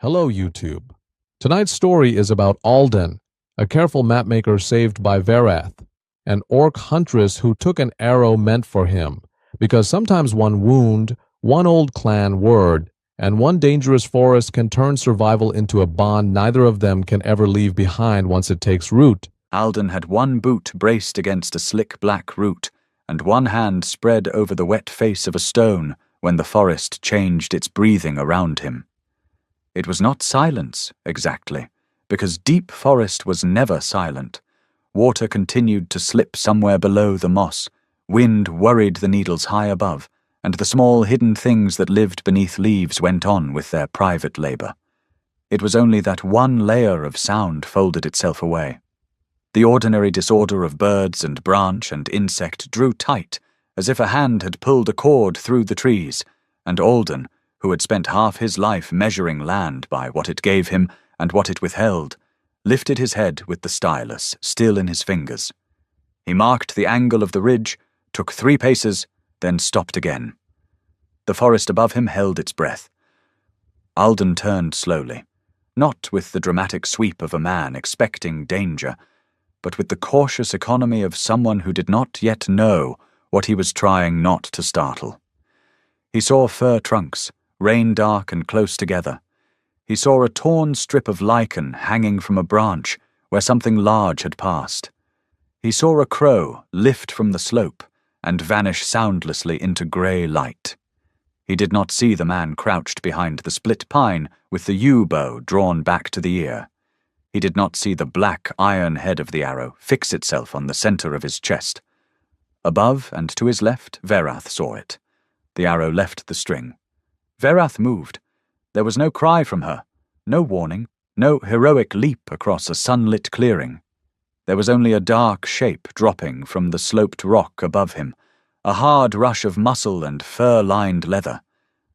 Hello, YouTube. Tonight's story is about Alden, a careful mapmaker saved by Verath, an Orc Huntress who took an arrow meant for him, because sometimes one wound, one old clan word, and one dangerous forest can turn survival into a bond neither of them can ever leave behind once it takes root. Alden had one boot braced against a slick black root, and one hand spread over the wet face of a stone when the forest changed its breathing around him. It was not silence, exactly, because deep forest was never silent. Water continued to slip somewhere below the moss, wind worried the needles high above, and the small hidden things that lived beneath leaves went on with their private labor. It was only that one layer of sound folded itself away. The ordinary disorder of birds and branch and insect drew tight, as if a hand had pulled a cord through the trees, and Alden, who had spent half his life measuring land by what it gave him and what it withheld, lifted his head with the stylus still in his fingers. He marked the angle of the ridge, took 3 paces, then stopped again. The forest above him held its breath. Alden turned slowly, not with the dramatic sweep of a man expecting danger, but with the cautious economy of someone who did not yet know what he was trying not to startle. He saw fir trunks, rain-dark and close together. He saw a torn strip of lichen hanging from a branch where something large had passed. He saw a crow lift from the slope and vanish soundlessly into grey light. He did not see the man crouched behind the split pine with the yew bow drawn back to the ear. He did not see the black iron head of the arrow fix itself on the center of his chest. Above and to his left, Verath saw it. The arrow left the string. Verath moved. There was no cry from her, no warning, no heroic leap across a sunlit clearing. There was only a dark shape dropping from the sloped rock above him, a hard rush of muscle and fur-lined leather,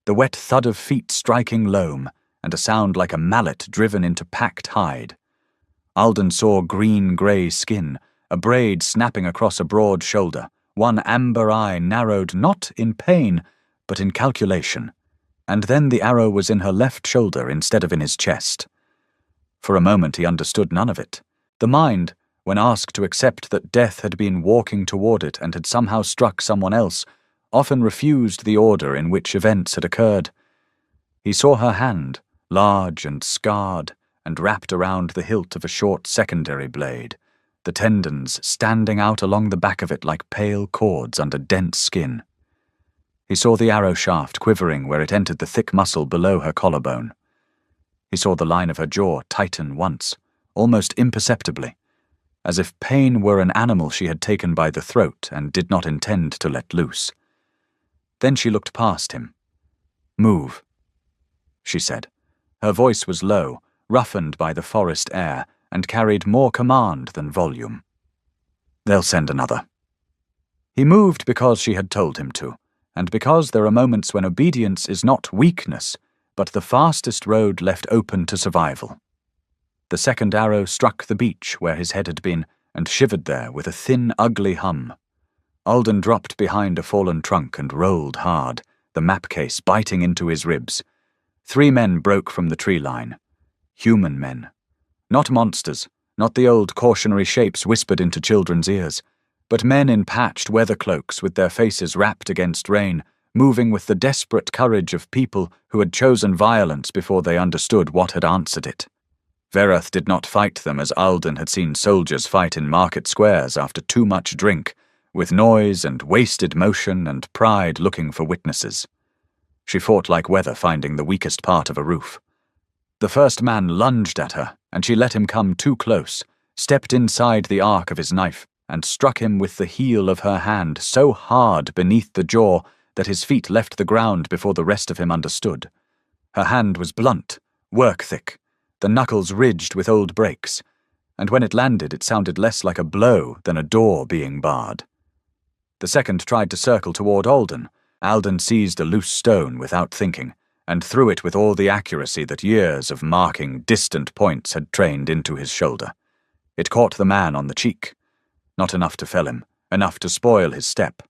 the wet thud of feet striking loam, and a sound like a mallet driven into packed hide. Alden saw green-grey skin, a braid snapping across a broad shoulder, one amber eye narrowed not in pain, but in calculation. And then the arrow was in her left shoulder instead of in his chest. For a moment he understood none of it. The mind, when asked to accept that death had been walking toward it and had somehow struck someone else, often refused the order in which events had occurred. He saw her hand, large and scarred, and wrapped around the hilt of a short secondary blade, the tendons standing out along the back of it like pale cords under dense skin. He saw the arrow shaft quivering where it entered the thick muscle below her collarbone. He saw the line of her jaw tighten once, almost imperceptibly, as if pain were an animal she had taken by the throat and did not intend to let loose. Then she looked past him. "Move," she said. Her voice was low, roughened by the forest air, and carried more command than volume. "They'll send another." He moved because she had told him to, and because there are moments when obedience is not weakness, but the fastest road left open to survival. The second arrow struck the beach where his head had been, and shivered there with a thin, ugly hum. Alden dropped behind a fallen trunk and rolled hard, the map case biting into his ribs. 3 men broke from the tree line. Human men. Not monsters, not the old cautionary shapes whispered into children's ears, but men in patched weather cloaks with their faces wrapped against rain, moving with the desperate courage of people who had chosen violence before they understood what had answered it. Verath did not fight them as Alden had seen soldiers fight in market squares after too much drink, with noise and wasted motion and pride looking for witnesses. She fought like weather finding the weakest part of a roof. The first man lunged at her, and she let him come too close, stepped inside the arc of his knife, and struck him with the heel of her hand so hard beneath the jaw that his feet left the ground before the rest of him understood. Her hand was blunt, work-thick, the knuckles ridged with old breaks, and when it landed it sounded less like a blow than a door being barred. The second tried to circle toward Alden. Alden seized a loose stone without thinking, and threw it with all the accuracy that years of marking distant points had trained into his shoulder. It caught the man on the cheek. Not enough to fell him, enough to spoil his step.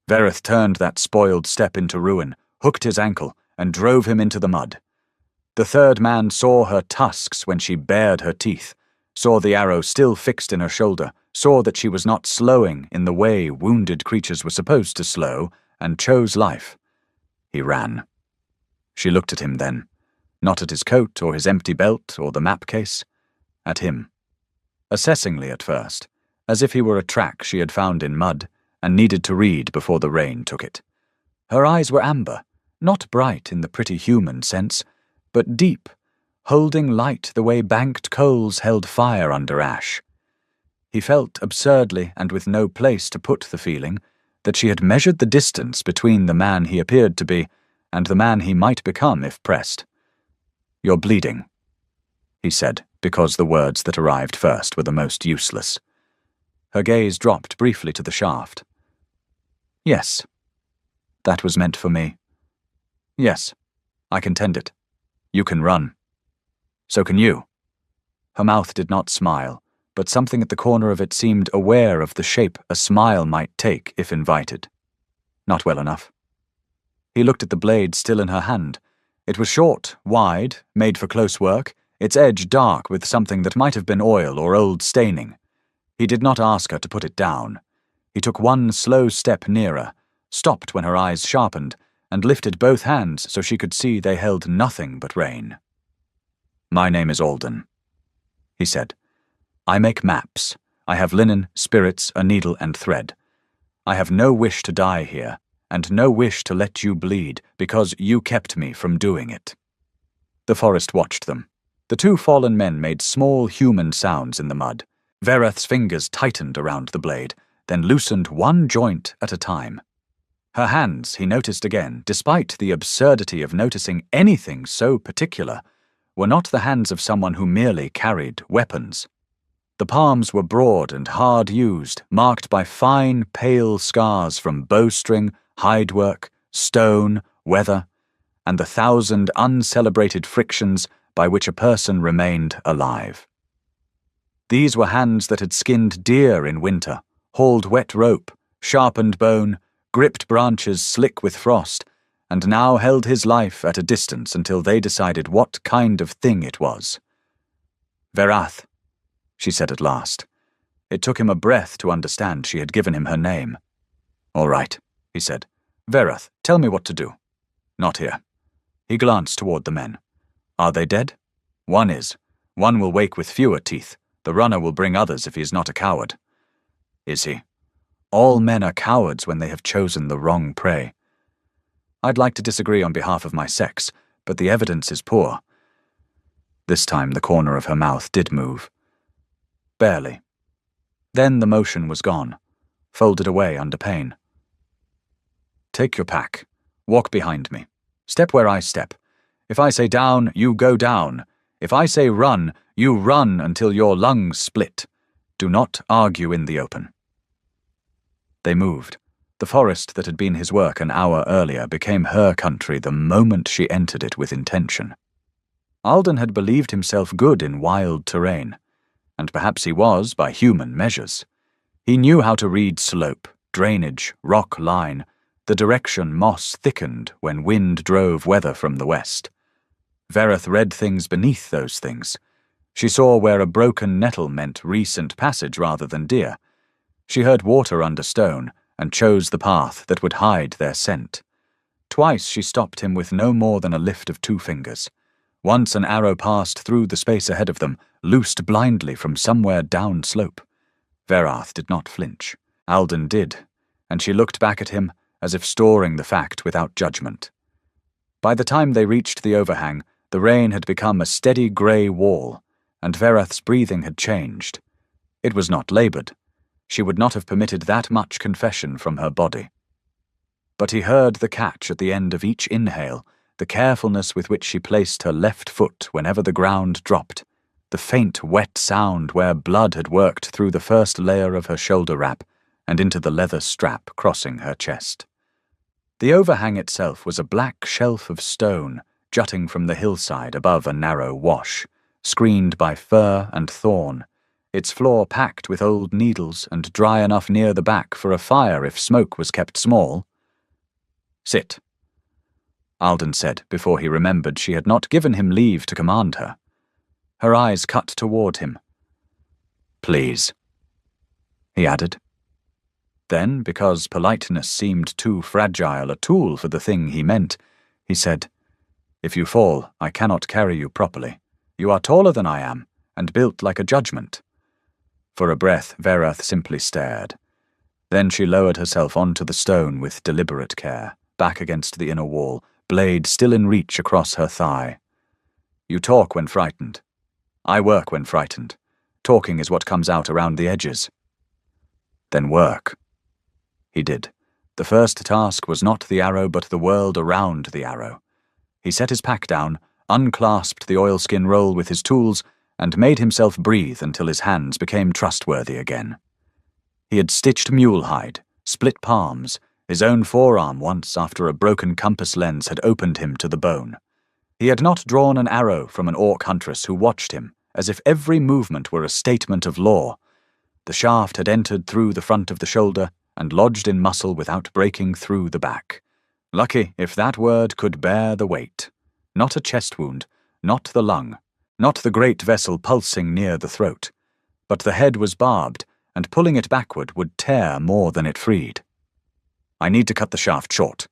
Verath turned that spoiled step into ruin, hooked his ankle, and drove him into the mud. The third man saw her tusks when she bared her teeth, saw the arrow still fixed in her shoulder, saw that she was not slowing in the way wounded creatures were supposed to slow, and chose life. He ran. She looked at him then, not at his coat or his empty belt or the map case, at him. Assessingly at first, as if he were a track she had found in mud and needed to read before the rain took it. Her eyes were amber, not bright in the pretty human sense, but deep, holding light the way banked coals held fire under ash. He felt absurdly, and with no place to put the feeling, that she had measured the distance between the man he appeared to be and the man he might become if pressed. "You're bleeding," he said, because the words that arrived first were the most useless. Her gaze dropped briefly to the shaft. "Yes. That was meant for me. Yes, I can tend it. You can run. So can you." Her mouth did not smile, but something at the corner of it seemed aware of the shape a smile might take if invited. Not well enough. He looked at the blade still in her hand. It was short, wide, made for close work, its edge dark with something that might have been oil or old staining. He did not ask her to put it down. He took one slow step nearer, stopped when her eyes sharpened, and lifted both hands so she could see they held nothing but rain. "My name is Alden," he said. "I make maps. I have linen, spirits, a needle, and thread. I have no wish to die here, and no wish to let you bleed, because you kept me from doing it." The forest watched them. The two fallen men made small human sounds in the mud. Verath's fingers tightened around the blade, then loosened one joint at a time. Her hands, he noticed again, despite the absurdity of noticing anything so particular, were not the hands of someone who merely carried weapons. The palms were broad and hard used, marked by fine, pale scars from bowstring, hidework, stone, weather, and the 1,000 uncelebrated frictions by which a person remained alive. These were hands that had skinned deer in winter, hauled wet rope, sharpened bone, gripped branches slick with frost, and now held his life at a distance until they decided what kind of thing it was. "Verath," she said at last. It took him a breath to understand she had given him her name. "All right," he said. "Verath, tell me what to do." "Not here." He glanced toward the men. "Are they dead?" "One is. One will wake with fewer teeth. The runner will bring others if he is not a coward." "Is he?" "All men are cowards when they have chosen the wrong prey." "I'd like to disagree on behalf of my sex, but the evidence is poor." This time the corner of her mouth did move. Barely. Then the motion was gone, folded away under pain. "Take your pack. Walk behind me. Step where I step. If I say down, you go down. If I say run, you run until your lungs split. Do not argue in the open." They moved. The forest that had been his work an hour earlier became her country the moment she entered it with intention. Alden had believed himself good in wild terrain, and perhaps he was by human measures. He knew how to read slope, drainage, rock line, the direction moss thickened when wind drove weather from the west. Verath read things beneath those things. She saw where a broken nettle meant recent passage rather than deer. She heard water under stone, and chose the path that would hide their scent. Twice she stopped him with no more than a lift of 2 fingers. Once an arrow passed through the space ahead of them, loosed blindly from somewhere down slope. Verath did not flinch. Alden did, and she looked back at him as if storing the fact without judgment. By the time they reached the overhang, the rain had become a steady grey wall, and Verath's breathing had changed. It was not laboured. She would not have permitted that much confession from her body. But he heard the catch at the end of each inhale, the carefulness with which she placed her left foot whenever the ground dropped, the faint wet sound where blood had worked through the first layer of her shoulder wrap and into the leather strap crossing her chest. The overhang itself was a black shelf of stone jutting from the hillside above a narrow wash, screened by fir and thorn, its floor packed with old needles and dry enough near the back for a fire if smoke was kept small. "Sit." Alden said before he remembered she had not given him leave to command her. Her eyes cut toward him. "Please," he added. Then, because politeness seemed too fragile a tool for the thing he meant, he said, "If you fall, I cannot carry you properly. You are taller than I am, and built like a judgment." For a breath, Verath simply stared. Then she lowered herself onto the stone with deliberate care, back against the inner wall, blade still in reach across her thigh. "You talk when frightened. I work when frightened. Talking is what comes out around the edges." "Then work." He did. The first task was not the arrow, but the world around the arrow. He set his pack down, unclasped the oilskin roll with his tools, and made himself breathe until his hands became trustworthy again. He had stitched mule hide, split palms, his own forearm once after a broken compass lens had opened him to the bone. He had not drawn an arrow from an Orc Huntress who watched him, as if every movement were a statement of law. The shaft had entered through the front of the shoulder and lodged in muscle without breaking through the back. Lucky if that word could bear the weight. Not a chest wound, not the lung, not the great vessel pulsing near the throat. But the head was barbed, and pulling it backward would tear more than it freed. "I need to cut the shaft short,"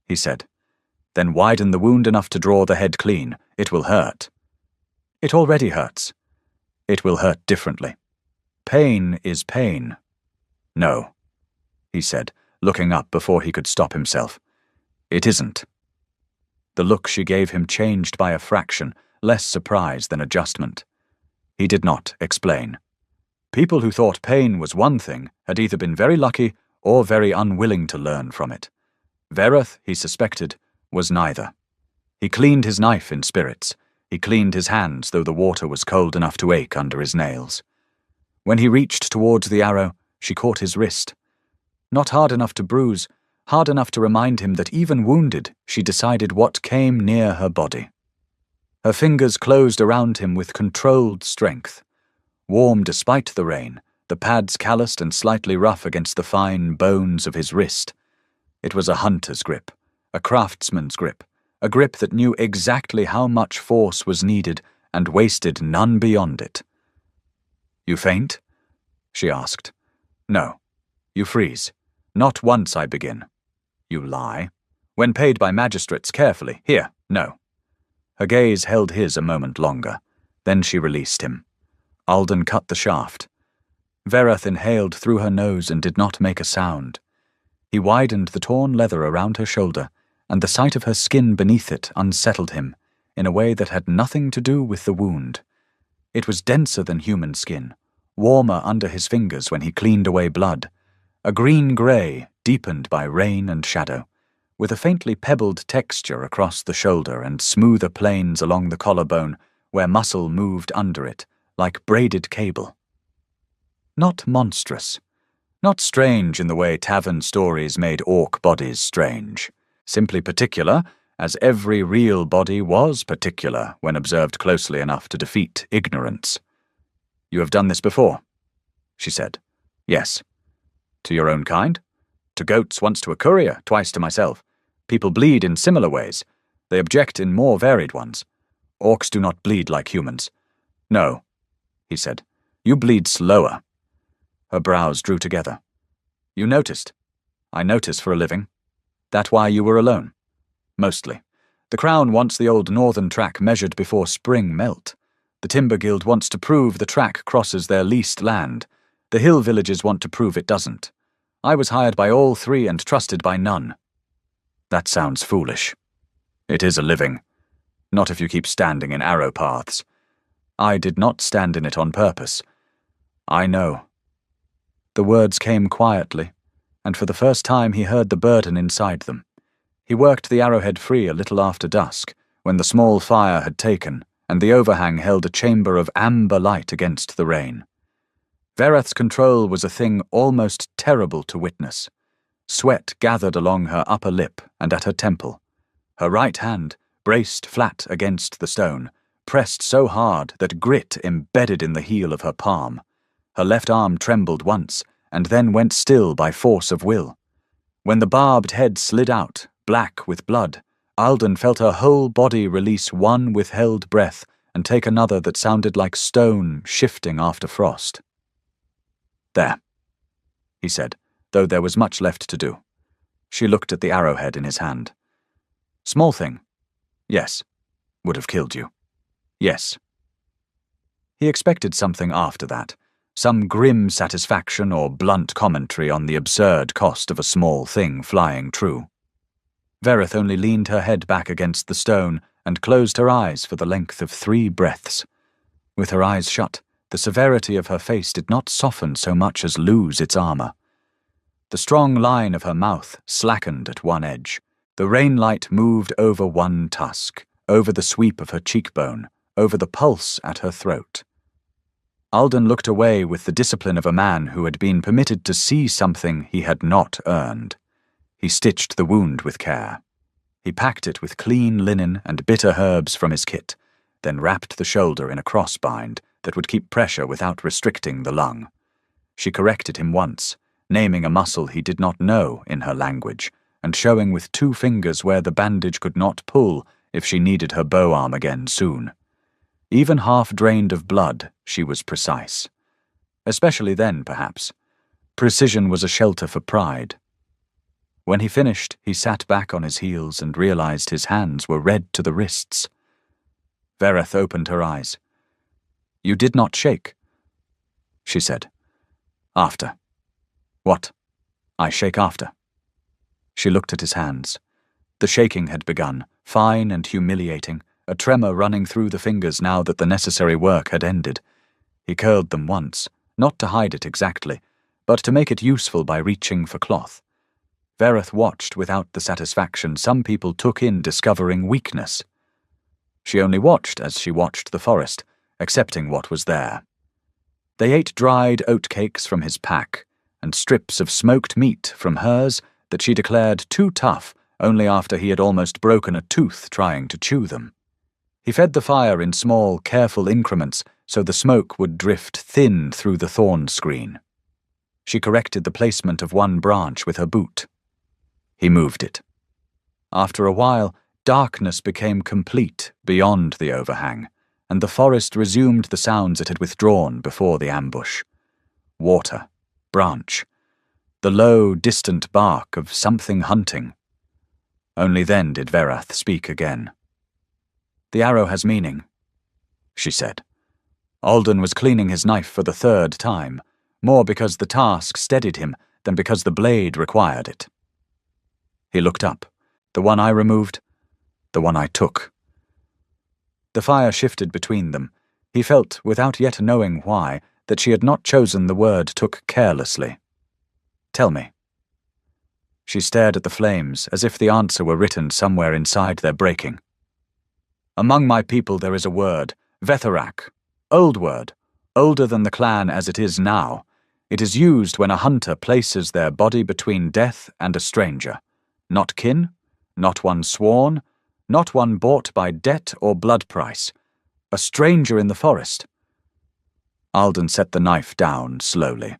he said. "Then widen the wound enough to draw the head clean. It will hurt." "It already hurts." "It will hurt differently. Pain is pain." "No," he said, looking up before he could stop himself. "It isn't." The look she gave him changed by a fraction, less surprise than adjustment. He did not explain. People who thought pain was one thing had either been very lucky or very unwilling to learn from it. Verath, he suspected, was neither. He cleaned his knife in spirits. He cleaned his hands, though the water was cold enough to ache under his nails. When he reached towards the arrow, she caught his wrist. Not hard enough to bruise, hard enough to remind him that even wounded, she decided what came near her body. Her fingers closed around him with controlled strength. Warm despite the rain, the pads calloused and slightly rough against the fine bones of his wrist. It was a hunter's grip, a craftsman's grip, a grip that knew exactly how much force was needed and wasted none beyond it. "You faint?" she asked. "No. You freeze. Not once I begin." "You lie. When paid by magistrates carefully. Here, no." Her gaze held his a moment longer. Then she released him. Alden cut the shaft. Verath inhaled through her nose and did not make a sound. He widened the torn leather around her shoulder, and the sight of her skin beneath it unsettled him, in a way that had nothing to do with the wound. It was denser than human skin, warmer under his fingers when he cleaned away blood, a green-grey deepened by rain and shadow, with a faintly pebbled texture across the shoulder and smoother planes along the collarbone where muscle moved under it, like braided cable. Not monstrous. Not strange in the way tavern stories made orc bodies strange. Simply particular, as every real body was particular when observed closely enough to defeat ignorance. "You have done this before?" she said. "Yes." "To your own kind?" "To goats, once to a courier, twice to myself. People bleed in similar ways. They object in more varied ones. Orcs do not bleed like humans." "No," he said. "You bleed slower." Her brows drew together. "You noticed?" "I notice for a living." "That why you were alone?" "Mostly. The Crown wants the old northern track measured before spring melt. The Timber Guild wants to prove the track crosses their leased land. The hill villages want to prove it doesn't. I was hired by all three and trusted by none." "That sounds foolish." "It is a living. Not if you keep standing in arrow paths." "I did not stand in it on purpose." "I know." The words came quietly, and for the first time he heard the burden inside them. He worked the arrowhead free a little after dusk, when the small fire had taken, and the overhang held a chamber of amber light against the rain. Verath's control was a thing almost terrible to witness. Sweat gathered along her upper lip and at her temple. Her right hand, braced flat against the stone, pressed so hard that grit embedded in the heel of her palm. Her left arm trembled once, and then went still by force of will. When the barbed head slid out, black with blood, Alden felt her whole body release one withheld breath and take another that sounded like stone shifting after frost. "There," he said, though there was much left to do. She looked at the arrowhead in his hand. "Small thing. Yes. Would have killed you. Yes." He expected something after that, some grim satisfaction or blunt commentary on the absurd cost of a small thing flying true. Verith only leaned her head back against the stone and closed her eyes for the length of 3 breaths. With her eyes shut, the severity of her face did not soften so much as lose its armor. The strong line of her mouth slackened at one edge. The rainlight moved over one tusk, over the sweep of her cheekbone, over the pulse at her throat. Alden looked away with the discipline of a man who had been permitted to see something he had not earned. He stitched the wound with care. He packed it with clean linen and bitter herbs from his kit, then wrapped the shoulder in a crossbind that would keep pressure without restricting the lung. She corrected him once, naming a muscle he did not know in her language, and showing with 2 fingers where the bandage could not pull if she needed her bow arm again soon. Even half drained of blood, she was precise. Especially then, perhaps. Precision was a shelter for pride. When he finished, he sat back on his heels and realized his hands were red to the wrists. Verith opened her eyes. "You did not shake," she said. "After." "What?" "I shake after." She looked at his hands. The shaking had begun, fine and humiliating, a tremor running through the fingers now that the necessary work had ended. He curled them once, not to hide it exactly, but to make it useful by reaching for cloth. Verith watched without the satisfaction some people took in discovering weakness. She only watched as she watched the forest, accepting what was there. They ate dried oatcakes from his pack, and strips of smoked meat from hers that she declared too tough only after he had almost broken a tooth trying to chew them. He fed the fire in small, careful increments so the smoke would drift thin through the thorn screen. She corrected the placement of one branch with her boot. He moved it. After a while, darkness became complete beyond the overhang, and the forest resumed the sounds it had withdrawn before the ambush. Water, branch, the low, distant bark of something hunting. Only then did Verith speak again. "The arrow has meaning," she said. Alden was cleaning his knife for the 3rd time, more because the task steadied him than because the blade required it. He looked up. "The one I removed, the one I took." The fire shifted between them. He felt, without yet knowing why, that she had not chosen the word took carelessly. "Tell me." She stared at the flames as if the answer were written somewhere inside their breaking. "Among my people there is a word, Vetharak. Old word, older than the clan as it is now. It is used when a hunter places their body between death and a stranger. Not kin, not one sworn, not one bought by debt or blood price. A stranger in the forest." Alden set the knife down slowly.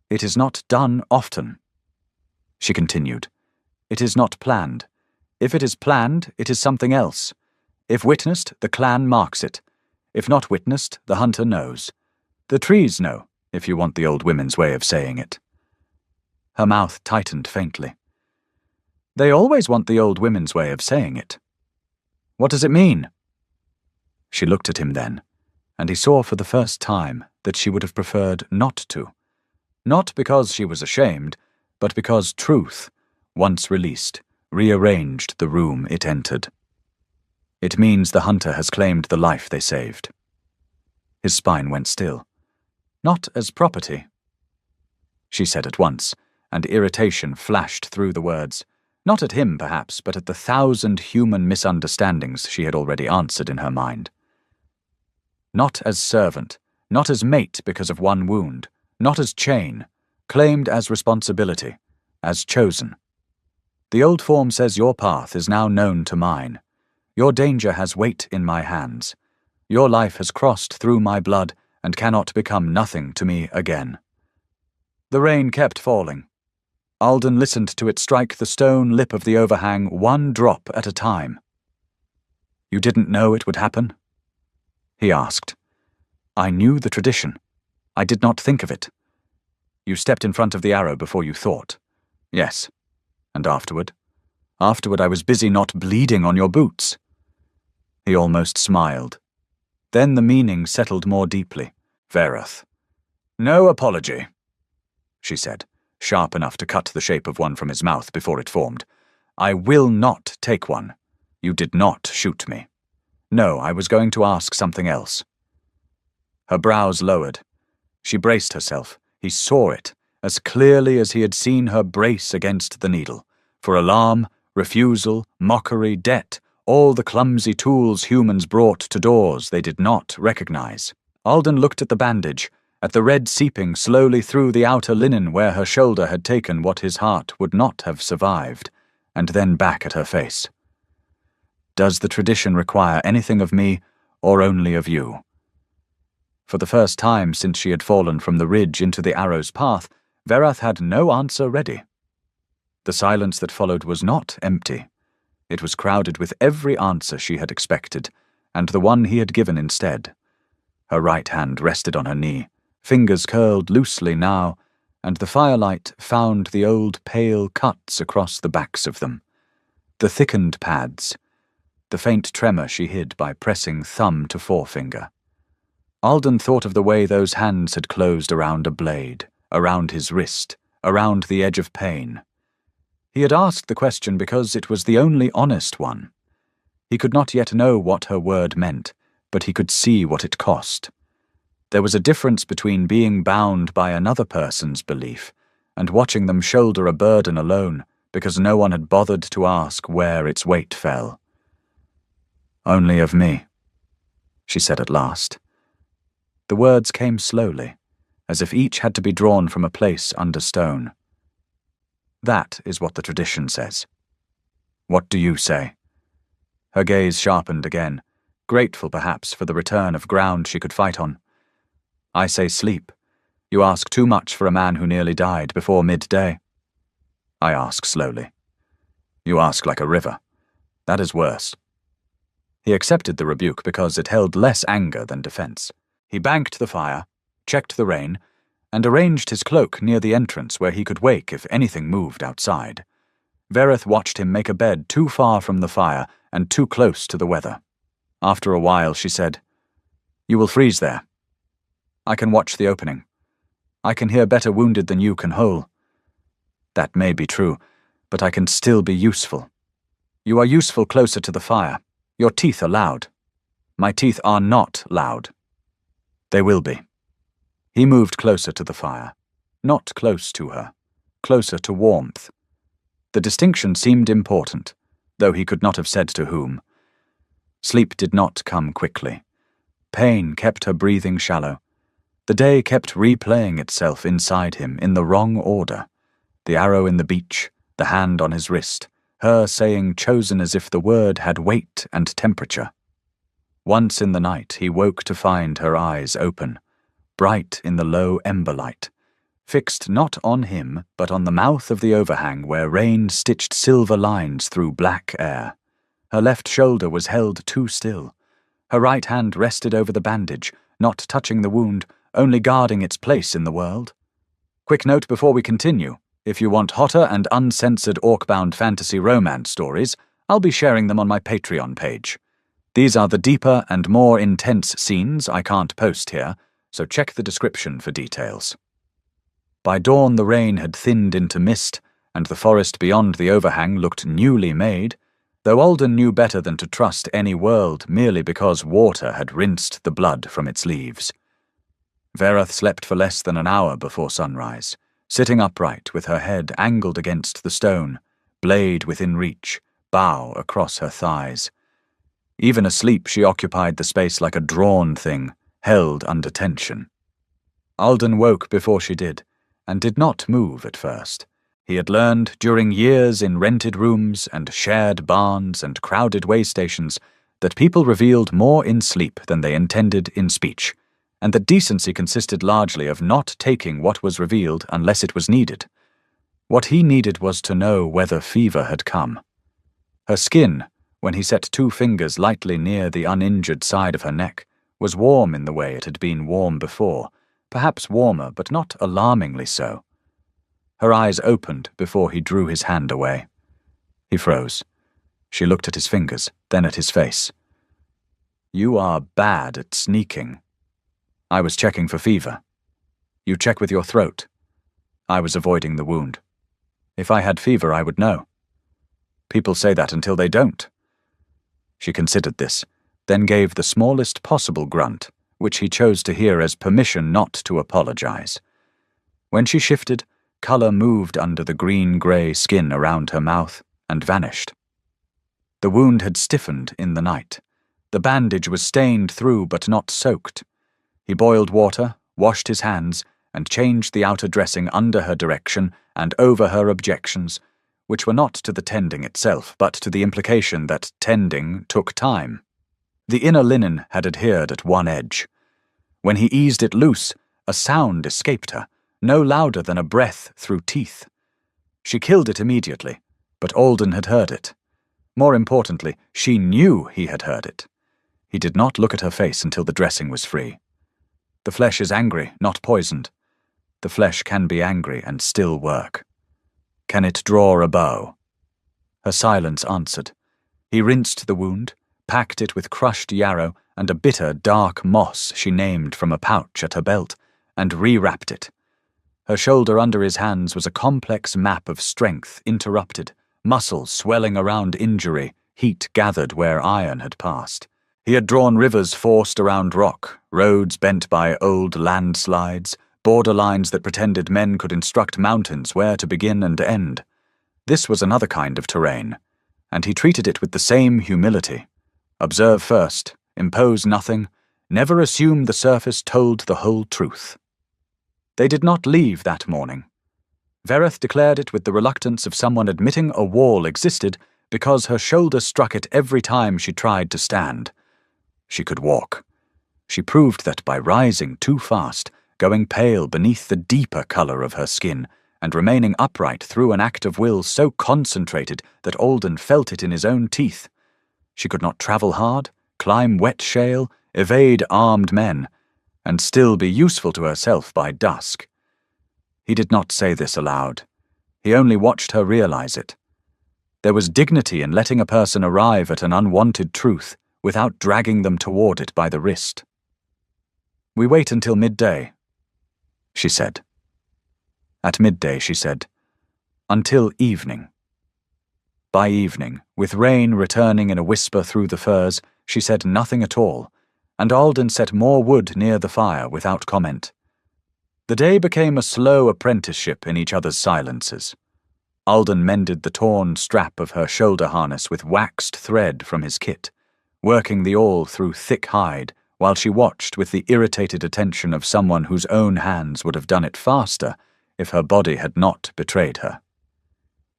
"It is not done often," she continued. "It is not planned. If it is planned, it is something else. If witnessed, the clan marks it. If not witnessed, the hunter knows. The trees know, if you want the old women's way of saying it." Her mouth tightened faintly. "They always want the old women's way of saying it. What does it mean?" She looked at him then, and he saw for the first time that she would have preferred not to. Not because she was ashamed, but because truth, once released, rearranged the room it entered. "It means the hunter has claimed the life they saved." His spine went still. "Not as property," she said at once, and irritation flashed through the words. Not at him, perhaps, but at the 1,000 human misunderstandings she had already answered in her mind. "Not as servant, not as mate because of one wound, not as chain, claimed as responsibility, as chosen. The old form says your path is now known to mine. Your danger has weight in my hands. Your life has crossed through my blood and cannot become nothing to me again." The rain kept falling. Alden listened to it strike the stone lip of the overhang one drop at a time. "You didn't know it would happen?" he asked. "I knew the tradition. I did not think of it." "You stepped in front of the arrow before you thought." "Yes. And afterward?" "Afterward I was busy not bleeding on your boots." He almost smiled. Then the meaning settled more deeply. "Verath." "No apology," she said, sharp enough to cut the shape of one from his mouth before it formed. "I will not take one. You did not shoot me. No, I was going to ask something else." Her brows lowered. She braced herself. He saw it, as clearly as he had seen her brace against the needle. For alarm, refusal, mockery, debt, all the clumsy tools humans brought to doors they did not recognize. Alden looked at the bandage, at the red seeping slowly through the outer linen where her shoulder had taken what his heart would not have survived, and then back at her face. "Does the tradition require anything of me, or only of you?" For the first time since she had fallen from the ridge into the arrow's path, Verath had no answer ready. The silence that followed was not empty. It was crowded with every answer she had expected, and the one he had given instead. Her right hand rested on her knee, fingers curled loosely now, and the firelight found the old pale cuts across the backs of them, the thickened pads, the faint tremor she hid by pressing thumb to forefinger. Alden thought of the way those hands had closed around a blade, around his wrist, around the edge of pain. He had asked the question because it was the only honest one. He could not yet know what her word meant, but he could see what it cost. There was a difference between being bound by another person's belief and watching them shoulder a burden alone because no one had bothered to ask where its weight fell. "Only of me," she said at last. The words came slowly, as if each had to be drawn from a place under stone. "That is what the tradition says. What do you say?" Her gaze sharpened again, grateful perhaps for the return of ground she could fight on. "I say sleep. You ask too much for a man who nearly died before midday." I ask slowly. "You ask like a river. That is worse." He accepted the rebuke because it held less anger than defense. He banked the fire, checked the rain, and arranged his cloak near the entrance where he could wake if anything moved outside. Verath watched him make a bed too far from the fire and too close to the weather. After a while she said, "You will freeze there. I can watch the opening. I can hear better wounded than you can whole. That may be true, but I can still be useful. You are useful closer to the fire. Your teeth are loud. My teeth are not loud. They will be." He moved closer to the fire, not close to her, closer to warmth. The distinction seemed important, though he could not have said to whom. Sleep did not come quickly. Pain kept her breathing shallow. The day kept replaying itself inside him in the wrong order. The arrow in the beach, the hand on his wrist, her saying chosen as if the word had weight and temperature. Once in the night he woke to find her eyes open, bright in the low ember light, fixed not on him but on the mouth of the overhang where rain stitched silver lines through black air. Her left shoulder was held too still. Her right hand rested over the bandage, not touching the wound, only guarding its place in the world. Quick note before we continue. If you want hotter and uncensored orc-bound fantasy romance stories, I'll be sharing them on my Patreon page. These are the deeper and more intense scenes I can't post here, so check the description for details. By dawn the rain had thinned into mist, and the forest beyond the overhang looked newly made, though Alden knew better than to trust any world merely because water had rinsed the blood from its leaves. Verath slept for less than an hour before sunrise, sitting upright with her head angled against the stone, blade within reach, bow across her thighs. Even asleep she occupied the space like a drawn thing, held under tension. Alden woke before she did, and did not move at first. He had learned during years in rented rooms and shared barns and crowded waystations that people revealed more in sleep than they intended in speech, and that decency consisted largely of not taking what was revealed unless it was needed. What he needed was to know whether fever had come. Her skin, when he set 2 fingers lightly near the uninjured side of her neck, was warm in the way it had been warm before, perhaps warmer, but not alarmingly so. Her eyes opened before he drew his hand away. He froze. She looked at his fingers, then at his face. "You are bad at sneaking. I was checking for fever. You check with your throat. I was avoiding the wound. If I had fever, I would know. People say that until they don't." She considered this, then gave the smallest possible grunt, which he chose to hear as permission not to apologize. When she shifted, color moved under the green-gray skin around her mouth and vanished. The wound had stiffened in the night. The bandage was stained through but not soaked. He boiled water, washed his hands, and changed the outer dressing under her direction and over her objections, which were not to the tending itself, but to the implication that tending took time. The inner linen had adhered at one edge. When he eased it loose, a sound escaped her, no louder than a breath through teeth. She killed it immediately, but Alden had heard it. More importantly, she knew he had heard it. He did not look at her face until the dressing was free. The flesh is angry, not poisoned. The flesh can be angry and still work. Can it draw a bow? Her silence answered. He rinsed the wound, packed it with crushed yarrow and a bitter, dark moss she named from a pouch at her belt, and rewrapped it. Her shoulder under his hands was a complex map of strength interrupted, muscle swelling around injury, heat gathered where iron had passed. He had drawn rivers forced around rock, roads bent by old landslides, borderlines that pretended men could instruct mountains where to begin and end. This was another kind of terrain, and he treated it with the same humility. Observe first, impose nothing, never assume the surface told the whole truth. They did not leave that morning. Vereth declared it with the reluctance of someone admitting a wall existed because her shoulder struck it every time she tried to stand. She could walk. She proved that by rising too fast, going pale beneath the deeper color of her skin, and remaining upright through an act of will so concentrated that Alden felt it in his own teeth. She could not travel hard, climb wet shale, evade armed men, and still be useful to herself by dusk. He did not say this aloud. He only watched her realize it. There was dignity in letting a person arrive at an unwanted truth without dragging them toward it by the wrist. "We wait until midday," she said. At midday, she said, "Until evening." By evening, with rain returning in a whisper through the firs, she said nothing at all, and Alden set more wood near the fire without comment. The day became a slow apprenticeship in each other's silences. Alden mended the torn strap of her shoulder harness with waxed thread from his kit, working the awl through thick hide, while she watched with the irritated attention of someone whose own hands would have done it faster if her body had not betrayed her.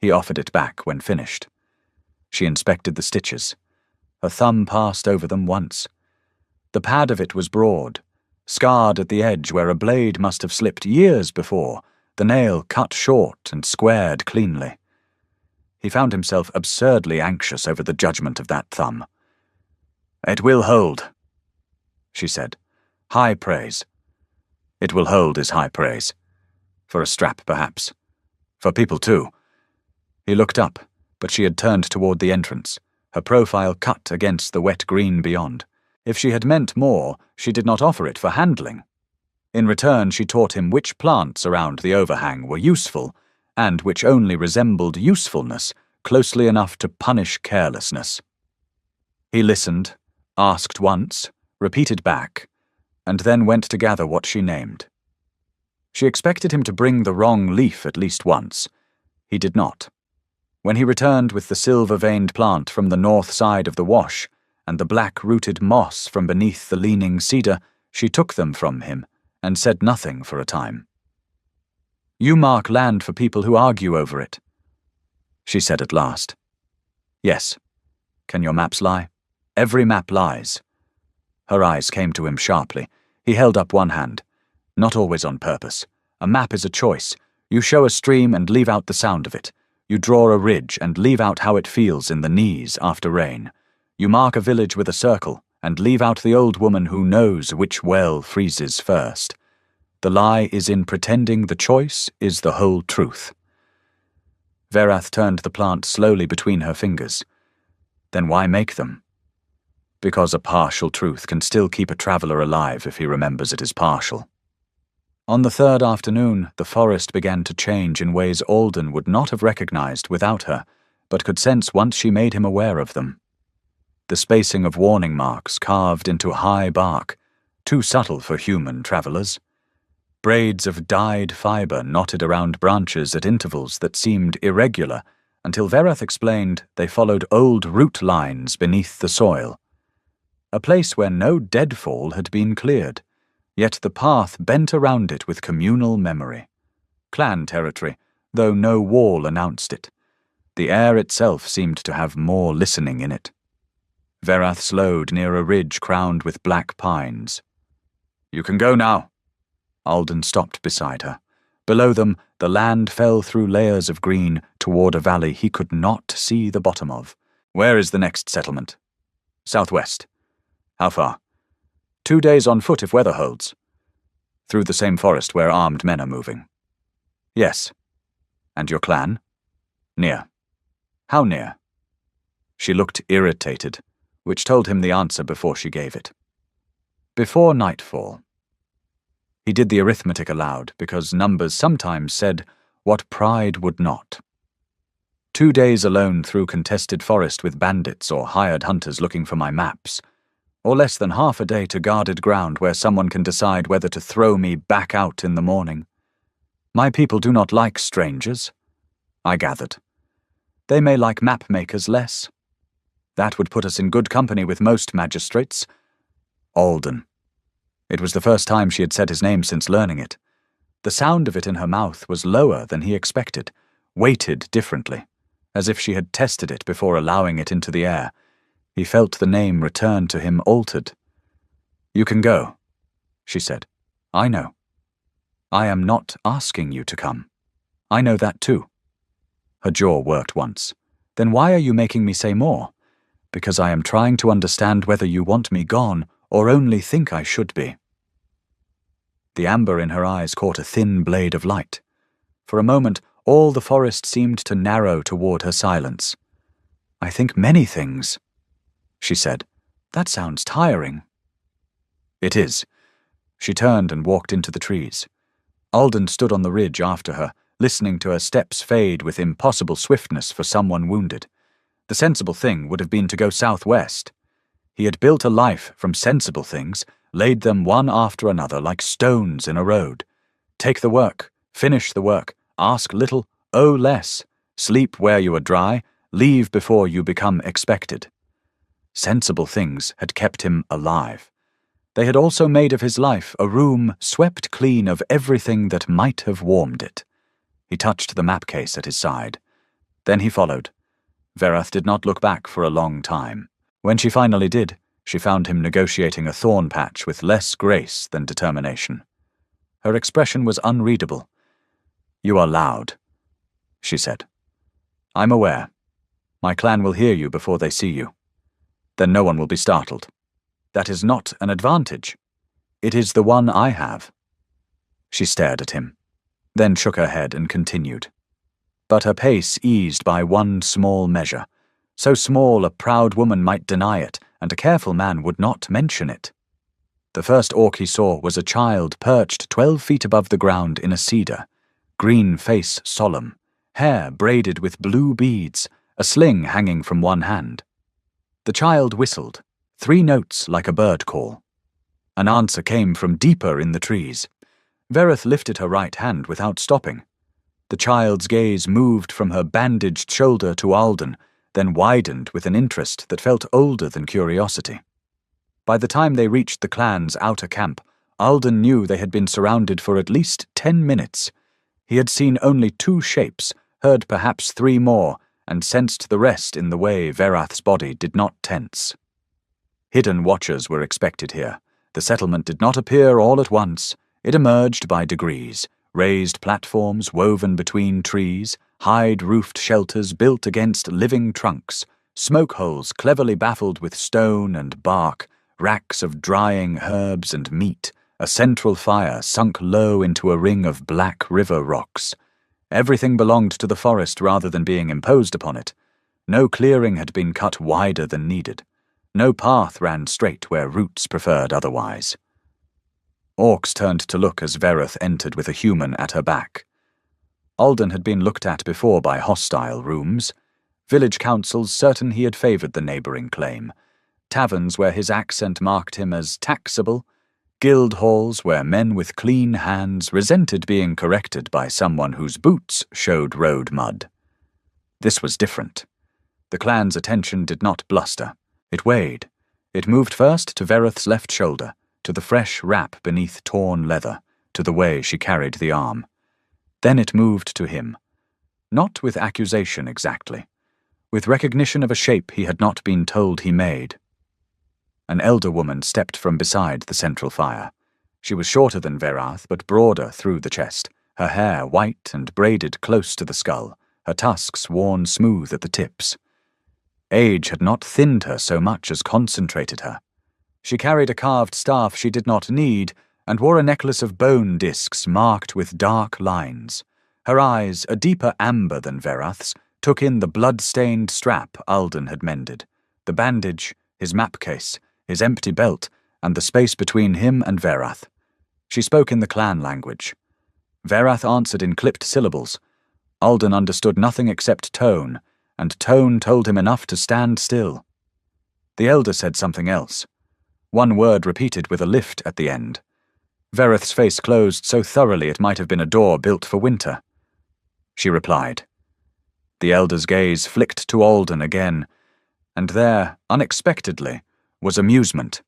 He offered it back when finished. She inspected the stitches. Her thumb passed over them once. The pad of it was broad, scarred at the edge where a blade must have slipped years before, the nail cut short and squared cleanly. He found himself absurdly anxious over the judgment of that thumb. "It will hold," she said. "High praise." "It will hold" is high praise. For a strap, perhaps. For people, too. He looked up, but she had turned toward the entrance, her profile cut against the wet green beyond. If she had meant more, she did not offer it for handling. In return, she taught him which plants around the overhang were useful, and which only resembled usefulness closely enough to punish carelessness. He listened, asked once, repeated back, and then went to gather what she named. She expected him to bring the wrong leaf at least once. He did not. When he returned with the silver-veined plant from the north side of the wash, and the black-rooted moss from beneath the leaning cedar, she took them from him, and said nothing for a time. "You mark land for people who argue over it," she said at last. "Yes. Can your maps lie? Every map lies." Her eyes came to him sharply. He held up one hand. "Not always on purpose. A map is a choice. You show a stream and leave out the sound of it. You draw a ridge and leave out how it feels in the knees after rain. You mark a village with a circle and leave out the old woman who knows which well freezes first. The lie is in pretending the choice is the whole truth. Verath turned the plant slowly between her fingers. Then why make them? Because a partial truth can still keep a traveler alive if he remembers it is partial. On the third afternoon, the forest began to change in ways Alden would not have recognized without her, but could sense once she made him aware of them. The spacing of warning marks carved into high bark, too subtle for human travelers. Braids of dyed fiber knotted around branches at intervals that seemed irregular, until Verath explained they followed old root lines beneath the soil. A place where no deadfall had been cleared, yet the path bent around it with communal memory. Clan territory, though no wall announced it. The air itself seemed to have more listening in it. Verath slowed near a ridge crowned with black pines. "You can go now." Alden stopped beside her. Below them, the land fell through layers of green toward a valley he could not see the bottom of. "Where is the next settlement?" "Southwest." "How far?" 2 days on foot if weather holds." "Through the same forest where armed men are moving." "Yes." "And your clan?" "Near." "How near?" She looked irritated, which told him the answer before she gave it. "Before nightfall." He did the arithmetic aloud, because numbers sometimes said what pride would not. 2 days alone through contested forest with bandits or hired hunters looking for my maps, or less than half a day to guarded ground where someone can decide whether to throw me back out in the morning. My people do not like strangers, I gathered. They may like map makers less. That would put us in good company with most magistrates. Alden. It was the first time she had said his name since learning it. The sound of it in her mouth was lower than he expected, weighted differently, as if she had tested it before allowing it into the air. He felt the name return to him altered. "You can go," she said. "I know. I am not asking you to come. I know that too." Her jaw worked once. "Then why are you making me say more?" "Because I am trying to understand whether you want me gone or only think I should be." The amber in her eyes caught a thin blade of light. For a moment, all the forest seemed to narrow toward her silence. "I think many things," she said. "That sounds tiring." "It is." She turned and walked into the trees. Alden stood on the ridge after her, listening to her steps fade with impossible swiftness for someone wounded. The sensible thing would have been to go southwest. He had built a life from sensible things, laid them one after another like stones in a road. Take the work, finish the work, ask little, owe less, sleep where you are dry, leave before you become expected. Sensible things had kept him alive. They had also made of his life a room swept clean of everything that might have warmed it. He touched the map case at his side. Then he followed. Verath did not look back for a long time. When she finally did, she found him negotiating a thorn patch with less grace than determination. Her expression was unreadable. "You are loud," she said. "I'm aware. My clan will hear you before they see you. Then no one will be startled. That is not an advantage. It is the one I have." She stared at him, then shook her head and continued. But her pace eased by one small measure, so small a proud woman might deny it, and a careful man would not mention it. The first orc he saw was a child perched 12 feet above the ground in a cedar, green face solemn, hair braided with blue beads, a sling hanging from one hand. The child whistled, 3 notes like a bird call. An answer came from deeper in the trees. Verath lifted her right hand without stopping. The child's gaze moved from her bandaged shoulder to Alden, then widened with an interest that felt older than curiosity. By the time they reached the clan's outer camp, Alden knew they had been surrounded for at least 10 minutes. He had seen only 2 shapes, heard perhaps 3 more, and sensed the rest in the way Verath's body did not tense. Hidden watchers were expected here. The settlement did not appear all at once. It emerged by degrees, raised platforms woven between trees, hide-roofed shelters built against living trunks, smoke holes cleverly baffled with stone and bark, racks of drying herbs and meat, a central fire sunk low into a ring of black river rocks. Everything belonged to the forest rather than being imposed upon it. No clearing had been cut wider than needed. No path ran straight where roots preferred otherwise. Orcs turned to look as Vereth entered with a human at her back. Alden had been looked at before by hostile rooms, village councils certain he had favoured the neighbouring claim, taverns where his accent marked him as taxable, guild halls where men with clean hands resented being corrected by someone whose boots showed road mud. This was different. The clan's attention did not bluster. It weighed. It moved first to Vereth's left shoulder, to the fresh wrap beneath torn leather, to the way she carried the arm. Then it moved to him. Not with accusation exactly, with recognition of a shape he had not been told he made. An elder woman stepped from beside the central fire. She was shorter than Vereth, but broader through the chest, her hair white and braided close to the skull, her tusks worn smooth at the tips. Age had not thinned her so much as concentrated her. She carried a carved staff she did not need, and wore a necklace of bone discs marked with dark lines. Her eyes, a deeper amber than Vereth's, took in the blood-stained strap Alden had mended, the bandage, his map case, his empty belt, and the space between him and Vereth. She spoke in the clan language. Vereth answered in clipped syllables. Alden understood nothing except tone, and tone told him enough to stand still. The elder said something else. One word repeated with a lift at the end. Vereth's face closed so thoroughly it might have been a door built for winter. She replied. The elder's gaze flicked to Alden again, and there, unexpectedly, was amusement.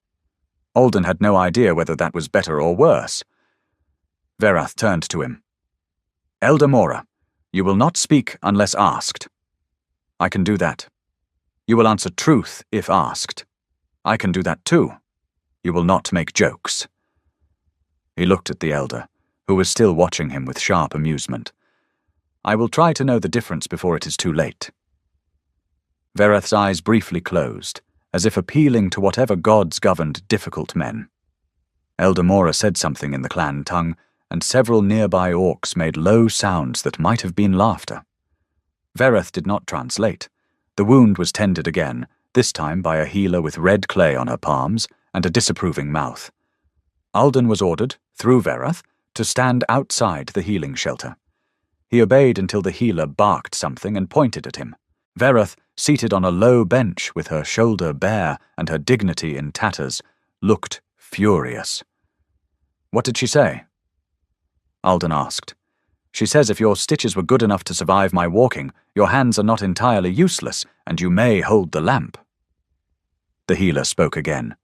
Alden had no idea whether that was better or worse. Vereth turned to him. Elder Mora, you will not speak unless asked. I can do that. You will answer truth if asked. I can do that too. You will not make jokes. He looked at the elder, who was still watching him with sharp amusement. I will try to know the difference before it is too late. Vereth's eyes briefly closed, as if appealing to whatever gods governed difficult men. Elder Mora said something in the clan tongue, and several nearby orcs made low sounds that might have been laughter. Vereth did not translate. The wound was tended again, this time by a healer with red clay on her palms and a disapproving mouth. Alden was ordered, through Vereth, to stand outside the healing shelter. He obeyed until the healer barked something and pointed at him. Vereth, seated on a low bench with her shoulder bare and her dignity in tatters, looked furious. What did she say? Alden asked. She says if your stitches were good enough to survive my walking, your hands are not entirely useless, and you may hold the lamp. The healer spoke again.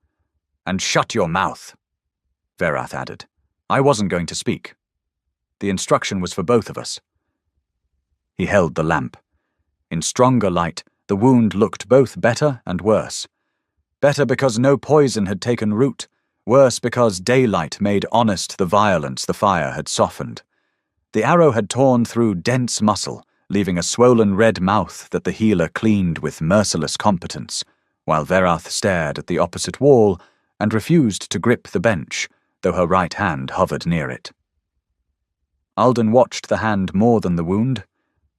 And shut your mouth, Vereth added. I wasn't going to speak. The instruction was for both of us. He held the lamp. In stronger light, the wound looked both better and worse. Better because no poison had taken root, worse because daylight made honest the violence the fire had softened. The arrow had torn through dense muscle, leaving a swollen red mouth that the healer cleaned with merciless competence, while Vereth stared at the opposite wall and refused to grip the bench, though her right hand hovered near it. Alden watched the hand more than the wound.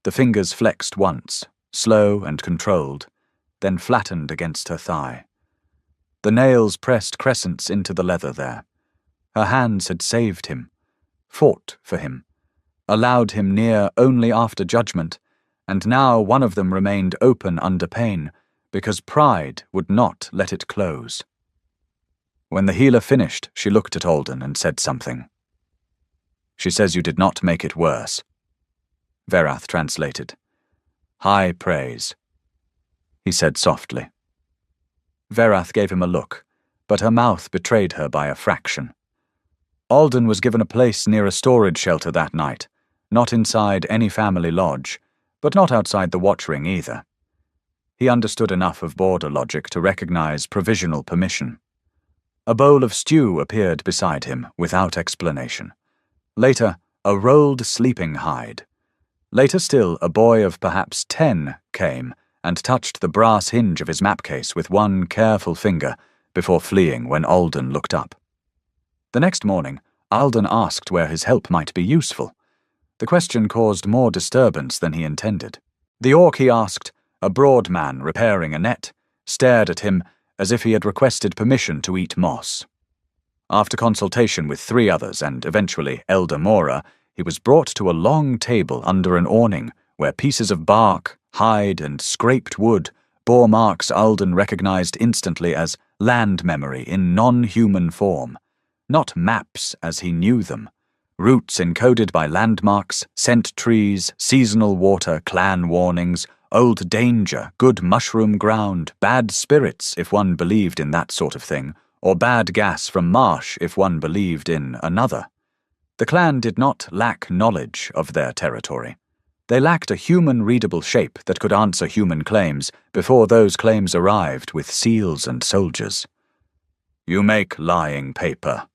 The fingers flexed once, slow and controlled, then flattened against her thigh. The nails pressed crescents into the leather there. Her hands had saved him, fought for him, allowed him near only after judgment, and now one of them remained open under pain, because pride would not let it close. When the healer finished, she looked at Alden and said something. She says you did not make it worse. Vereth translated. High praise. He said softly. Vereth gave him a look, but her mouth betrayed her by a fraction. Alden was given a place near a storage shelter that night, not inside any family lodge, but not outside the watchring either. He understood enough of border logic to recognize provisional permission. A bowl of stew appeared beside him, without explanation. Later, a rolled sleeping hide. Later still, a boy of perhaps 10 came and touched the brass hinge of his map case with one careful finger before fleeing when Alden looked up. The next morning, Alden asked where his help might be useful. The question caused more disturbance than he intended. The orc he asked, a broad man repairing a net, stared at him as if he had requested permission to eat moss. After consultation with 3 others and eventually Elder Mora, he was brought to a long table under an awning where pieces of bark, hide, and scraped wood bore marks Alden recognized instantly as land memory in non-human form, not maps as he knew them. Routes encoded by landmarks, scent trees, seasonal water, clan warnings, old danger, good mushroom ground, bad spirits if one believed in that sort of thing, or bad gas from marsh if one believed in another. The clan did not lack knowledge of their territory. They lacked a human-readable shape that could answer human claims before those claims arrived with seals and soldiers. "You make lying paper,"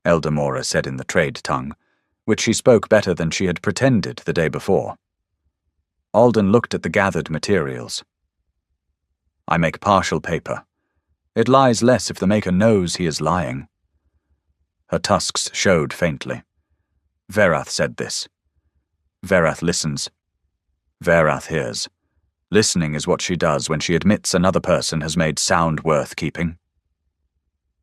Elder Mora said in the trade tongue, which she spoke better than she had pretended the day before. Alden looked at the gathered materials. "I make partial paper. It lies less if the maker knows he is lying." Her tusks showed faintly. Verath said this. Verath listens. Verath hears. Listening is what she does when she admits another person has made sound worth keeping.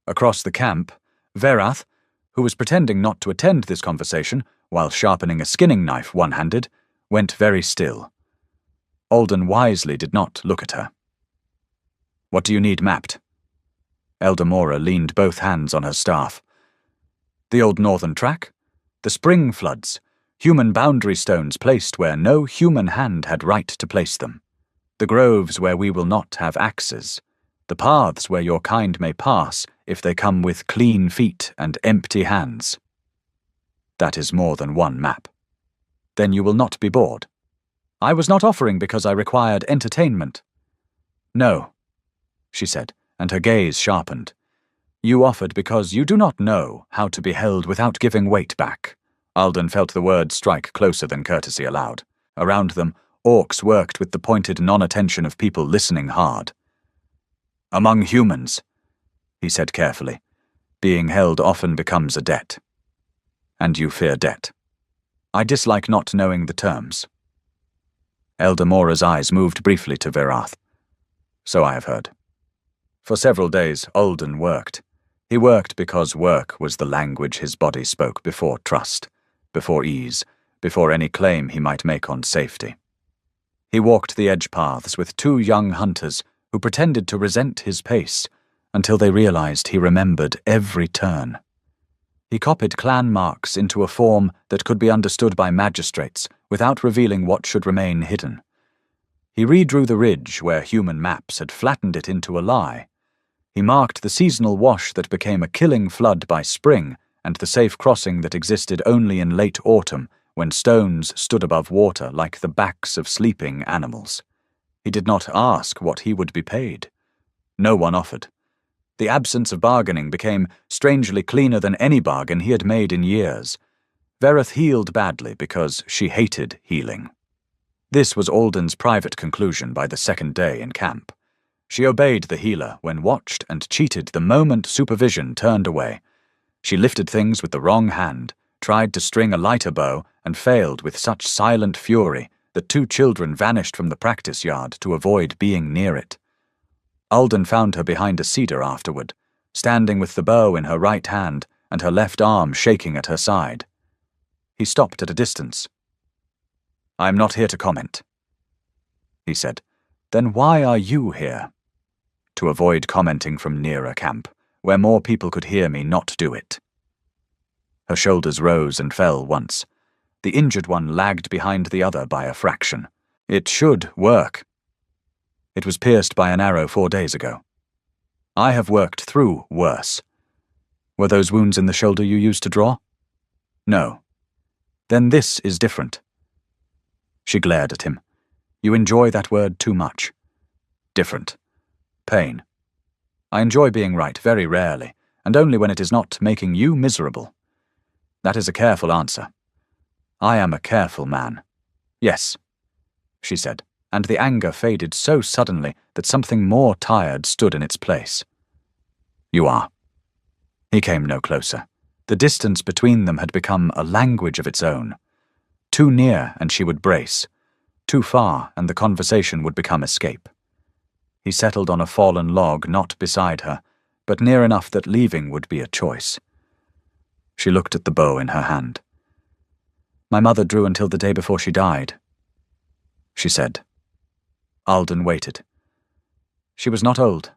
Across the camp, Verath, who was pretending not to attend this conversation while sharpening a skinning knife one-handed, went very still. Alden wisely did not look at her. "What do you need mapped?" Elder Mora leaned both hands on her staff. "The old northern track, the spring floods, human boundary stones placed where no human hand had right to place them, the groves where we will not have axes, the paths where your kind may pass if they come with clean feet and empty hands." "That is more than one map. Then you will not be bored." "I was not offering because I required entertainment." "No," she said, and her gaze sharpened. "You offered because you do not know how to be held without giving weight back." Alden felt the words strike closer than courtesy allowed. Around them, orcs worked with the pointed non-attention of people listening hard. "Among humans," he said carefully, "being held often becomes a debt. And you fear debt. I dislike not knowing the terms." Elder Mora's eyes moved briefly to Verath. "So I have heard." For several days, Alden worked. He worked because work was the language his body spoke before trust, before ease, before any claim he might make on safety. He walked the edge paths with 2 young hunters who pretended to resent his pace until they realized he remembered every turn. He copied clan marks into a form that could be understood by magistrates without revealing what should remain hidden. He redrew the ridge where human maps had flattened it into a lie. He marked the seasonal wash that became a killing flood by spring and the safe crossing that existed only in late autumn when stones stood above water like the backs of sleeping animals. He did not ask what he would be paid. No one offered. The absence of bargaining became strangely cleaner than any bargain he had made in years. Verath healed badly because she hated healing. This was Alden's private conclusion by the second day in camp. She obeyed the healer when watched and cheated the moment supervision turned away. She lifted things with the wrong hand, tried to string a lighter bow, and failed with such silent fury that 2 children vanished from the practice yard to avoid being near it. Alden found her behind a cedar afterward, standing with the bow in her right hand and her left arm shaking at her side. He stopped at a distance. "I am not here to comment," he said. "Then why are you here?" "To avoid commenting from nearer camp, where more people could hear me not do it." Her shoulders rose and fell once. The injured one lagged behind the other by a fraction. "It should work. It was pierced by an arrow 4 days ago. I have worked through worse." "Were those wounds in the shoulder you used to draw?" "No." "Then this is different." She glared at him. "You enjoy that word too much." "Different. Pain. I enjoy being right very rarely, and only when it is not making you miserable." That is a careful answer. I am a careful man. Yes, she said, and the anger faded so suddenly that something more tired stood in its place. You are. He came no closer. The distance between them had become a language of its own. Too near and she would brace. Too far and the conversation would become escape. He settled on a fallen log not beside her, but near enough that leaving would be a choice. She looked at the bow in her hand. My mother drew until the day before she died, she said. Alden waited. She was not old.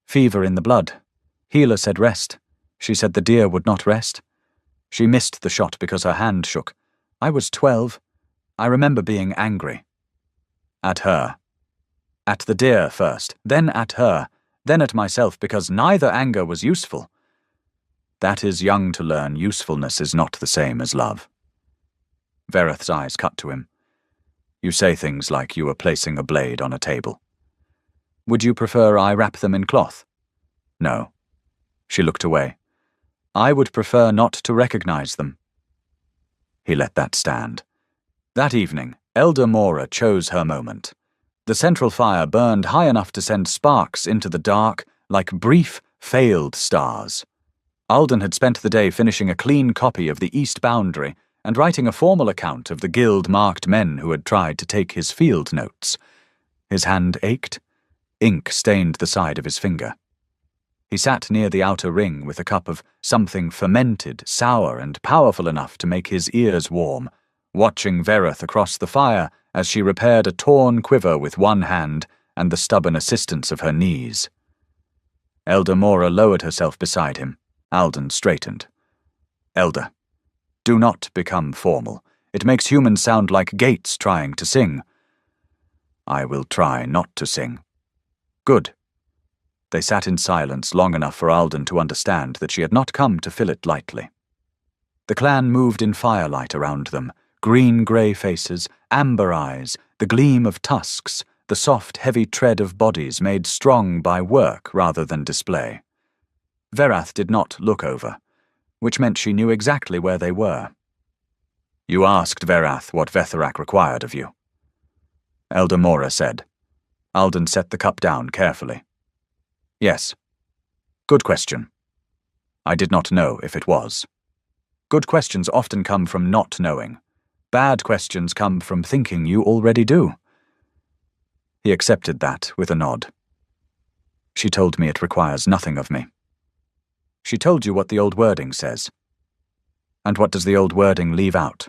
Fever in the blood. Healer said rest. She said the deer would not rest. She missed the shot because her hand shook. I was 12. I remember being angry. At her. At the deer first, then at her, then at myself, because neither anger was useful. That is young to learn usefulness is not the same as love. Vereth's eyes cut to him. You say things like you were placing a blade on a table. Would you prefer I wrap them in cloth? No. She looked away. I would prefer not to recognize them. He let that stand. That evening, Elder Mora chose her moment. The central fire burned high enough to send sparks into the dark like brief, failed stars. Alden had spent the day finishing a clean copy of the East Boundary and writing a formal account of the guild-marked men who had tried to take his field notes. His hand ached. Ink stained the side of his finger. He sat near the outer ring with a cup of something fermented, sour, and powerful enough to make his ears warm, watching Vereth across the fire as she repaired a torn quiver with one hand and the stubborn assistance of her knees. Elder Mora lowered herself beside him. Alden straightened. Elder, do not become formal. It makes humans sound like gates trying to sing. I will try not to sing. Good. They sat in silence long enough for Alden to understand that she had not come to fill it lightly. The clan moved in firelight around them, green-grey faces, amber eyes, the gleam of tusks, the soft, heavy tread of bodies made strong by work rather than display. Vereth did not look over, which meant she knew exactly where they were. You asked Vereth what Vethorak required of you. Elder Mora said. Alden set the cup down carefully. Yes. Good question. I did not know if it was. Good questions often come from not knowing. Bad questions come from thinking you already do. He accepted that with a nod. She told me it requires nothing of me. She told you what the old wording says. And what does the old wording leave out?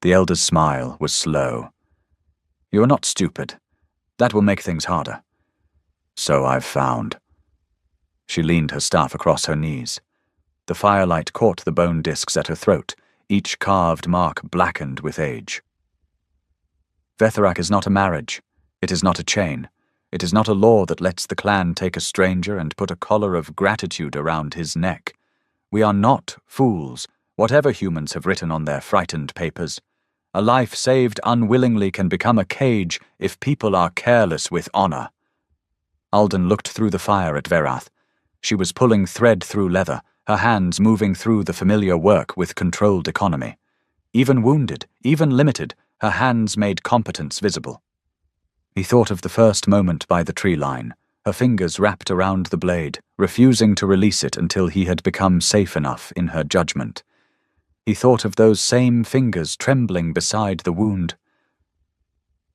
The elder's smile was slow. You are not stupid. That will make things harder. So I've found. She leaned her staff across her knees. The firelight caught the bone discs at her throat, each carved mark blackened with age. Vethorak is not a marriage. It is not a chain. It is not a law that lets the clan take a stranger and put a collar of gratitude around his neck. We are not fools, whatever humans have written on their frightened papers. A life saved unwillingly can become a cage if people are careless with honor. Alden looked through the fire at Vereth. She was pulling thread through leather, her hands moving through the familiar work with controlled economy. Even wounded, even limited, her hands made competence visible. He thought of the first moment by the tree line, her fingers wrapped around the blade, refusing to release it until he had become safe enough in her judgment. He thought of those same fingers trembling beside the wound.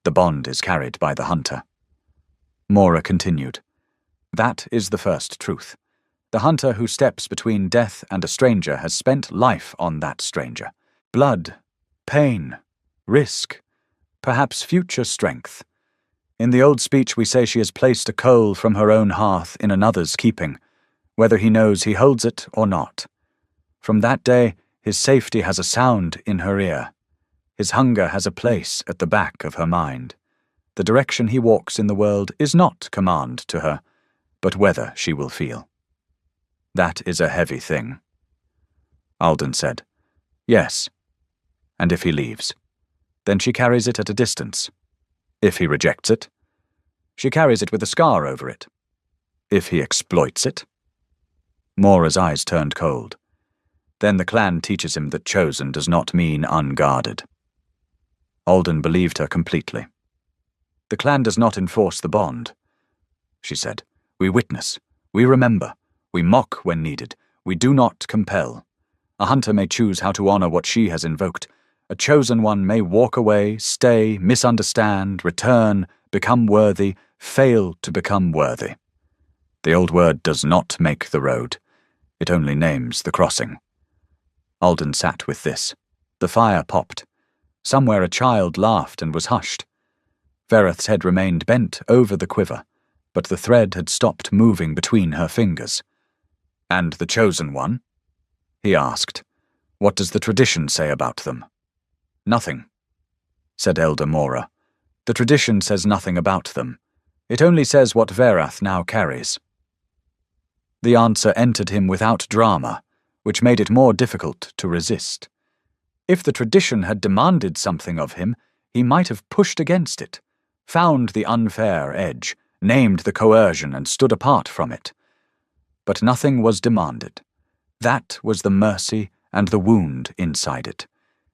The bond is carried by the hunter. Mora continued. That is the first truth. The hunter who steps between death and a stranger has spent life on that stranger. Blood, pain, risk, perhaps future strength. In the old speech we say she has placed a coal from her own hearth in another's keeping, whether he knows he holds it or not. From that day, his safety has a sound in her ear. His hunger has a place at the back of her mind. The direction he walks in the world is not command to her, but whether she will feel. That is a heavy thing. Alden said, Yes. And if he leaves? Then she carries it at a distance. If he rejects it? She carries it with a scar over it. If he exploits it? Mora's eyes turned cold. Then the clan teaches him that chosen does not mean unguarded. Alden believed her completely. The clan does not enforce the bond, she said. We witness, we remember, we mock when needed, we do not compel. A hunter may choose how to honor what she has invoked. A chosen one may walk away, stay, misunderstand, return, become worthy, fail to become worthy. The old word does not make the road. It only names the crossing. Alden sat with this. The fire popped. Somewhere a child laughed and was hushed. Vereth's head remained bent over the quiver, but the thread had stopped moving between her fingers. And the chosen one? He asked. What does the tradition say about them? Nothing, said Elder Mora. The tradition says nothing about them. It only says what Vereth now carries. The answer entered him without drama, which made it more difficult to resist. If the tradition had demanded something of him, he might have pushed against it, found the unfair edge, named the coercion and stood apart from it. But nothing was demanded. That was the mercy and the wound inside it.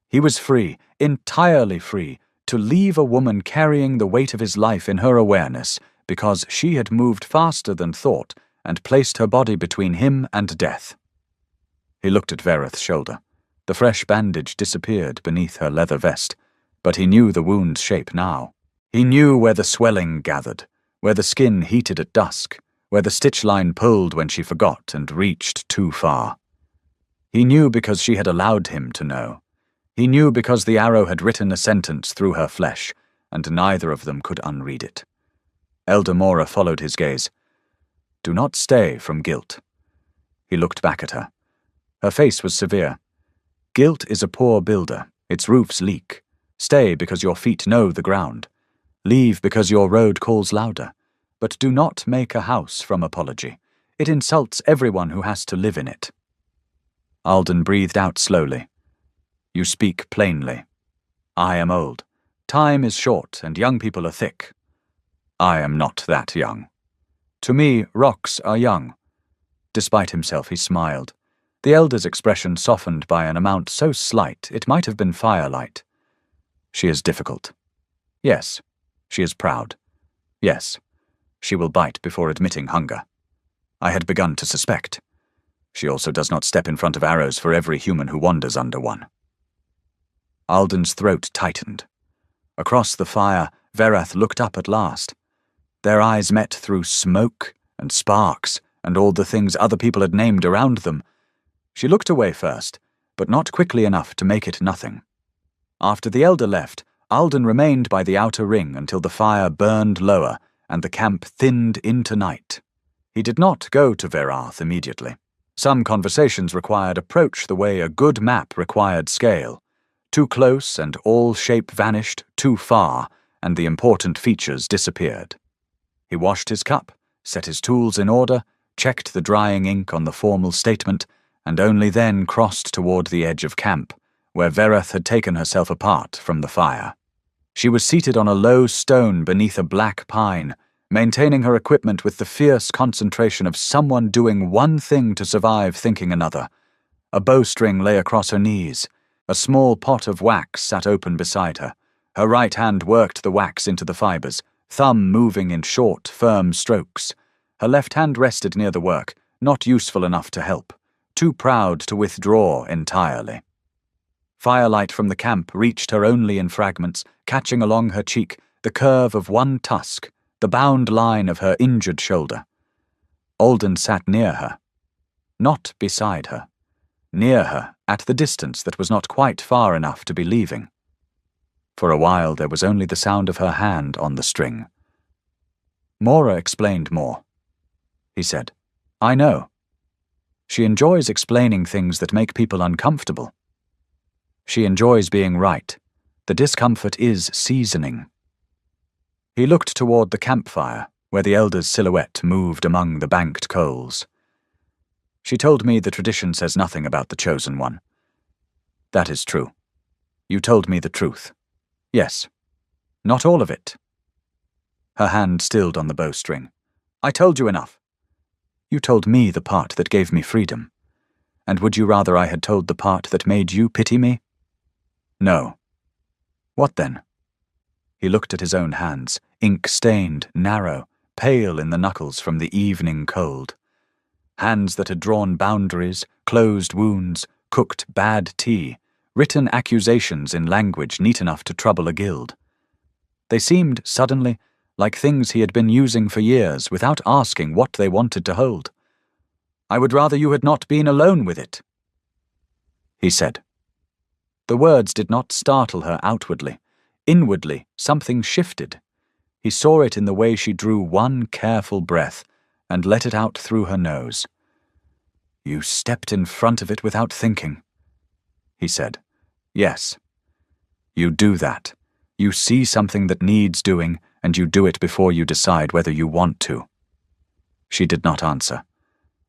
He was free, entirely free, to leave a woman carrying the weight of his life in her awareness because she had moved faster than thought and placed her body between him and death. He looked at Vereth's shoulder. The fresh bandage disappeared beneath her leather vest, but he knew the wound's shape now. He knew where the swelling gathered, where the skin heated at dusk, where the stitch line pulled when she forgot and reached too far. He knew because she had allowed him to know. He knew because the arrow had written a sentence through her flesh, and neither of them could unread it. Elder Mora followed his gaze. Do not stay from guilt. He looked back at her. Her face was severe. Guilt is a poor builder. Its roofs leak. Stay because your feet know the ground. Leave because your road calls louder. But do not make a house from apology. It insults everyone who has to live in it. Alden breathed out slowly. You speak plainly. I am old. Time is short and young people are thick. I am not that young. To me, rocks are young. Despite himself, he smiled. The elder's expression softened by an amount so slight it might have been firelight. She is difficult. Yes. She is proud. Yes. She will bite before admitting hunger. I had begun to suspect. She also does not step in front of arrows for every human who wanders under one. Alden's throat tightened. Across the fire, Vereth looked up at last. Their eyes met through smoke and sparks and all the things other people had named around them. She looked away first, but not quickly enough to make it nothing. After the elder left, Alden remained by the outer ring until the fire burned lower and the camp thinned into night. He did not go to Verath immediately. Some conversations required approach the way a good map required scale. Too close and all shape vanished, too far, and the important features disappeared. He washed his cup, set his tools in order, checked the drying ink on the formal statement, and only then crossed toward the edge of camp, where Vereth had taken herself apart from the fire. She was seated on a low stone beneath a black pine, maintaining her equipment with the fierce concentration of someone doing one thing to survive thinking another. A bowstring lay across her knees. A small pot of wax sat open beside her. Her right hand worked the wax into the fibers, thumb moving in short, firm strokes. Her left hand rested near the work, not useful enough to help, too proud to withdraw entirely. Firelight from the camp reached her only in fragments, catching along her cheek the curve of one tusk, the bound line of her injured shoulder. Alden sat near her. Not beside her. Near her, at the distance that was not quite far enough to be leaving. For a while there was only the sound of her hand on the string. Mora explained more. He said, I know. She enjoys explaining things that make people uncomfortable. She enjoys being right. The discomfort is seasoning. He looked toward the campfire, where the elder's silhouette moved among the banked coals. She told me the tradition says nothing about the chosen one. That is true. You told me the truth. Yes. Not all of it. Her hand stilled on the bowstring. I told you enough. You told me the part that gave me freedom. And would you rather I had told the part that made you pity me? No. What then? He looked at his own hands, ink-stained, narrow, pale in the knuckles from the evening cold. Hands that had drawn boundaries, closed wounds, cooked bad tea, written accusations in language neat enough to trouble a guild. They seemed, suddenly, like things he had been using for years without asking what they wanted to hold. I would rather you had not been alone with it, he said. The words did not startle her outwardly. Inwardly, something shifted. He saw it in the way she drew one careful breath and let it out through her nose. You stepped in front of it without thinking, he said. Yes. You do that. You see something that needs doing, and you do it before you decide whether you want to. She did not answer.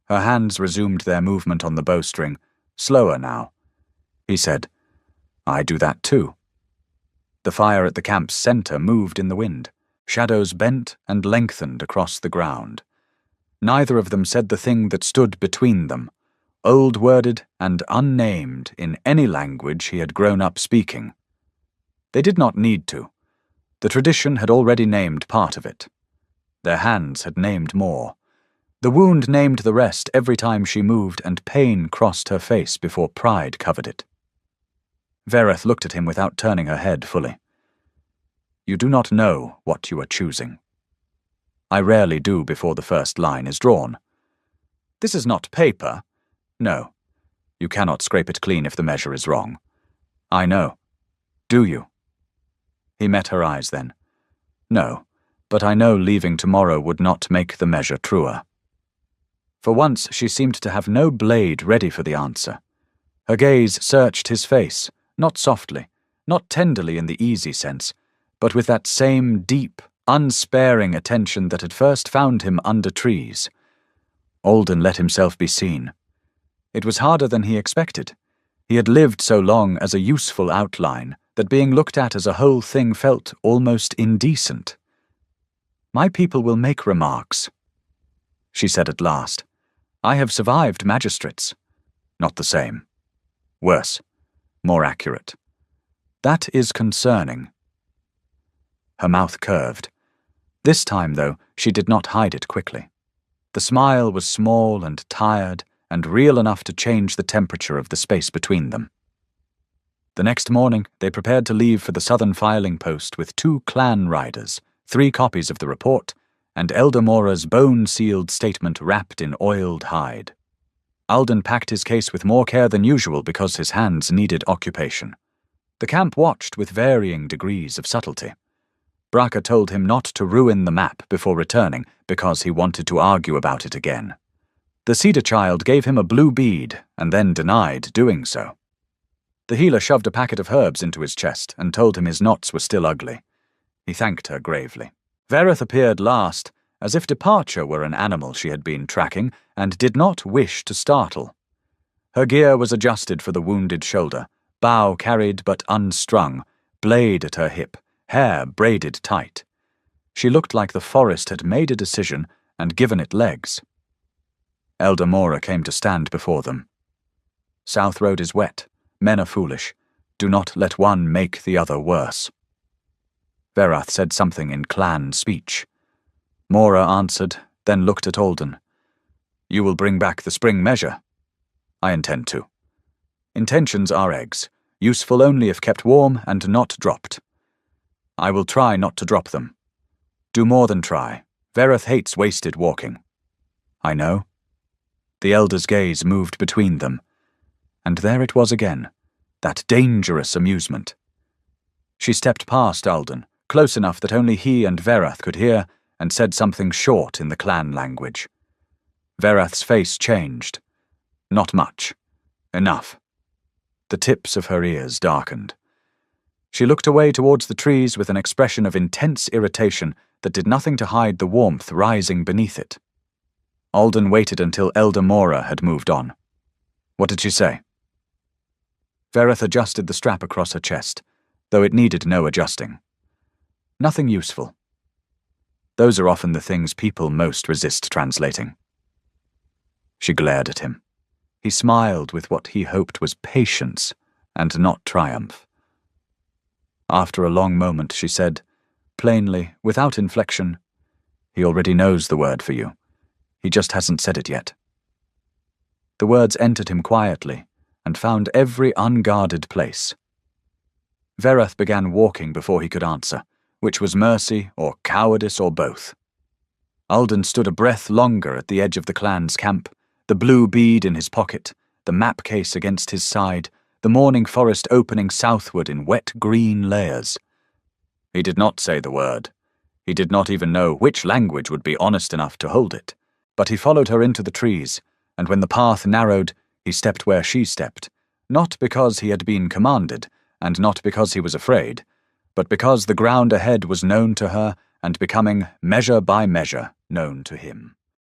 Her hands resumed their movement on the bowstring, slower now. He said, I do that too. The fire at the camp's center moved in the wind. Shadows bent and lengthened across the ground. Neither of them said the thing that stood between them, old-worded and unnamed in any language he had grown up speaking. They did not need to. The tradition had already named part of it. Their hands had named more. The wound named the rest every time she moved, and pain crossed her face before pride covered it. Vereth looked at him without turning her head fully. You do not know what you are choosing. I rarely do before the first line is drawn. This is not paper. No. You cannot scrape it clean if the measure is wrong. I know. Do you? He met her eyes then. No, but I know leaving tomorrow would not make the measure truer. For once she seemed to have no blade ready for the answer. Her gaze searched his face, not softly, not tenderly in the easy sense, but with that same deep, unsparing attention that had first found him under trees. Alden let himself be seen. It was harder than he expected. He had lived so long as a useful outline that being looked at as a whole thing felt almost indecent. My people will make remarks, she said at last. I have survived magistrates. Not the same. Worse. More accurate. That is concerning. Her mouth curved. This time, though, she did not hide it quickly. The smile was small and tired, and real enough to change the temperature of the space between them. The next morning, they prepared to leave for the southern filing post with 2 clan riders, 3 copies of the report, and Elder Mora's bone-sealed statement wrapped in oiled hide. Alden packed his case with more care than usual because his hands needed occupation. The camp watched with varying degrees of subtlety. Braca told him not to ruin the map before returning because he wanted to argue about it again. The Cedar Child gave him a blue bead and then denied doing so. The healer shoved a packet of herbs into his chest and told him his knots were still ugly. He thanked her gravely. Vereth appeared last, as if departure were an animal she had been tracking and did not wish to startle. Her gear was adjusted for the wounded shoulder, bow carried but unstrung, blade at her hip, hair braided tight. She looked like the forest had made a decision and given it legs. Elder Mora came to stand before them. South Road is wet. Men are foolish. Do not let one make the other worse. Verath said something in clan speech. Mora answered, then looked at Alden. You will bring back the spring measure. I intend to. Intentions are eggs, useful only if kept warm and not dropped. I will try not to drop them. Do more than try. Vereth hates wasted walking. I know. The elder's gaze moved between them. And there it was again, that dangerous amusement. She stepped past Alden, close enough that only he and Verath could hear, and said something short in the clan language. Verath's face changed. Not much. Enough. The tips of her ears darkened. She looked away towards the trees with an expression of intense irritation that did nothing to hide the warmth rising beneath it. Alden waited until Elder Mora had moved on. What did she say? Vereth adjusted the strap across her chest, though it needed no adjusting. Nothing useful. Those are often the things people most resist translating. She glared at him. He smiled with what he hoped was patience and not triumph. After a long moment, she said, plainly, without inflection, "He already knows the word for you. He just hasn't said it yet." The words entered him quietly and found every unguarded place. Verath began walking before he could answer, which was mercy or cowardice or both. Alden stood a breath longer at the edge of the clan's camp, the blue bead in his pocket, the map case against his side, the morning forest opening southward in wet green layers. He did not say the word. He did not even know which language would be honest enough to hold it. But he followed her into the trees, and when the path narrowed, he stepped where she stepped, not because he had been commanded, and not because he was afraid, but because the ground ahead was known to her and becoming, measure by measure, known to him.